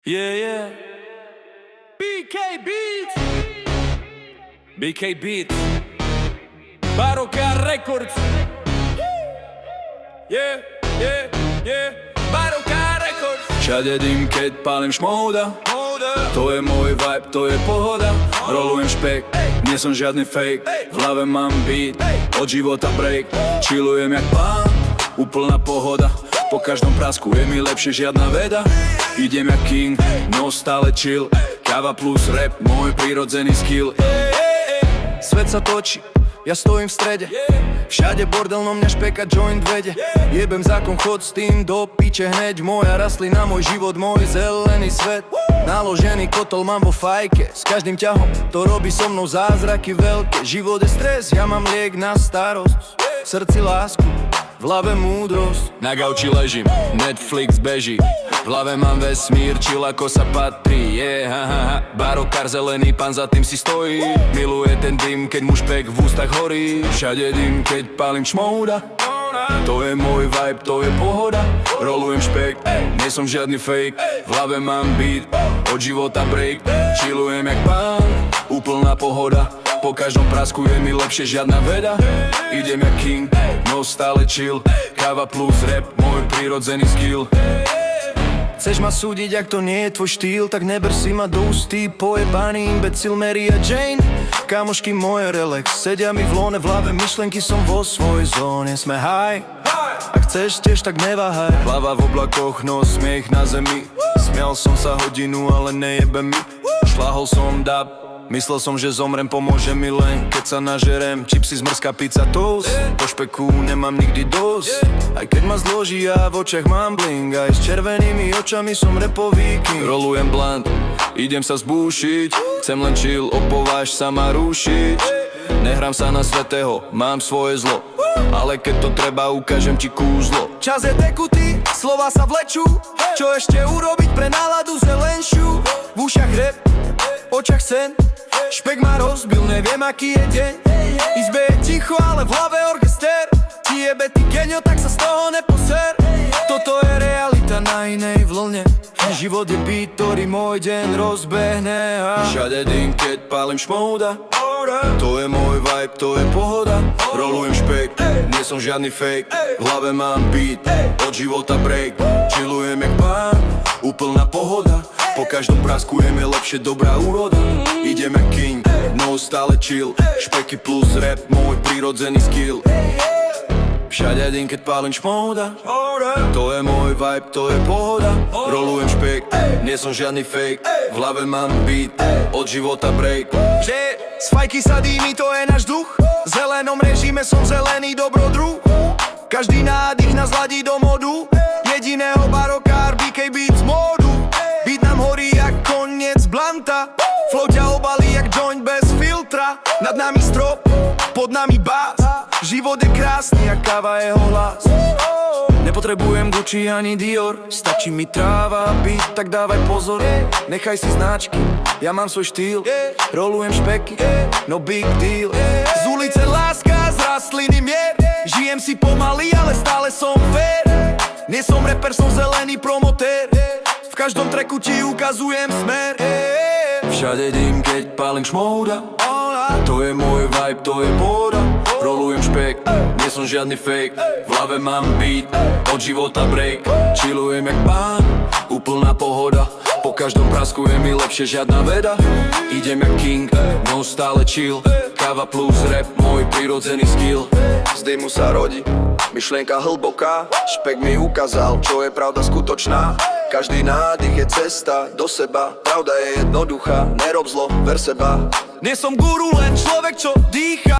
Yeah. BK Beats. BK Beats. Baroka Records. Yeah. Baroka Records. Všade dým, keď pálim šmouda. To je môj vibe, to je pohoda. Rolujem špek, nie som žiadny fake. V hlave mám beat, od života break. Chillujem jak pán, úplná pohoda. Po každom prasku je mi lepšie žiadna veda. Idem jak king, no stále chill. Káva plus rap, môj prirodzený skill. Svet sa točí, ja stojím v strede. Všade bordel, no mňa špeka joint vede. Jebem zákon, chod s tým do piče hneď. Moja rastlina, môj život, môj zelený svet. Naložený kotol mám vo fajke. S každým ťahom to robí so mnou zázraky veľké. Život je stres, ja mám liek na starosť. V srdci lásku, v hlave múdrosť. Na gauči ležím, Netflix beží. V hlave mám vesmír, chill ako sa patrí. Barokár, zelený pán, za tým si stojí. Miluje ten dym, keď mu špek v ústach horí. Všade dym, keď pálim šmouda. To je môj vibe, to je pohoda. Rolujem špek, nie som žiadny fake. V hlave mám beat, od života break. Chillujem jak pán, úplná pohoda. Po každom prasku je mi lepšie žiadna veda. Idem jak king, no stále chill. Káva plus rap, môj prirodzený skill. Chceš ma súdiť, ak to nie je tvoj štýl, tak neber si ma do ústí. Pojebaný imbecil Mary a Jane. Kamošky moje relax, sedia mi v lone, v hlave myšlenky, som vo svojej zóne. Sme high, ak chceš tiež, tak neváhaj. Hlava v oblakoch, no smiech na zemi. Smial som sa hodinu, ale nejebe mi. Šľahol som dab, myslel som, že zomrem, pomôže mi len keď sa nažerem. Čipsy, zmrzká pizza, toast. Po špeku nemám nikdy dosť. Aj keď ma zloží, ja v očiach mám bling. Aj s červenými očami som rapový king. Rolujem blunt, idem sa zbúšiť. Chcem len chill, opováž sa ma rušiť. Nehrám sa na svätého, mám svoje zlo. Ale keď to treba, ukážem ti kúzlo. Čas je tekutý, slova sa vlečú. Čo ešte urobiť pre náladu zelenšiu? V ušach rap, v očiach sen. Špek ma rozbil, neviem aký je deň. Izbe je ticho, ale v hlave orchester. Ti jebe ty genio, tak sa z toho neposer. Toto je realita na inej vlne. Život je beat, ktorý môj deň rozbehne. Všade dým, keď pálim šmouda. To je môj vibe, to je pohoda. Rolujem špek, nie som žiadny fake. V hlave mám beat, od života break. Chillujem jak pán, úplná pohoda. Po každom prasku je mi lepšie dobrá úroda. Idem jak king, no stále chill. Špeky plus rap, môj prirodzený skill. Všade dým, keď pálim šmouda. To je môj vibe, to je pohoda. Rolujem špek, nie som žiadny fake. V hlave mám beat, od života break. Z fajky sa dými, to je náš duch. V zelenom režime som zelený dobrodruh. Každý nádych nás ladí do modu. Jediného barokár, BK Beats módu. Beat nám horí jak koniec blanta. Flow ťa obalí jak joint bez filtra. Nad nami strop, pod nami bás. Život je krásny, jak káva jeho hlas. Nepotrebujem Gucci ani Dior. Stačí mi tráva, beat, tak dávaj pozor. Nechaj si značky, ja mám svoj štýl. Rolujem špeky, no big deal. Z ulice láska, z rastliny mier. Žijem si pomaly, ale stále som fair. Nie som rapper, som zelený promotér. V každom tracku ti ukazujem smer. Všade dým, keď pálim šmouda. To je môj vibe, to je pohoda. Rolujem špek, nie som žiadny fake. V hlave mám beat, od života break. Chillujem jak pán, úplná pohoda. Po každom prasku je mi lepšie žiadna veda. Idem jak king, no stále chill. Káva plus rap, môj prirodzený skill. Z dymu sa rodí, myšlienka hlboká. Špek mi ukázal, čo je pravda skutočná. Každý nádych je cesta do seba. Pravda je jednoduchá, nerob zlo, ver seba. Nie som guru, len človek, čo dýcha.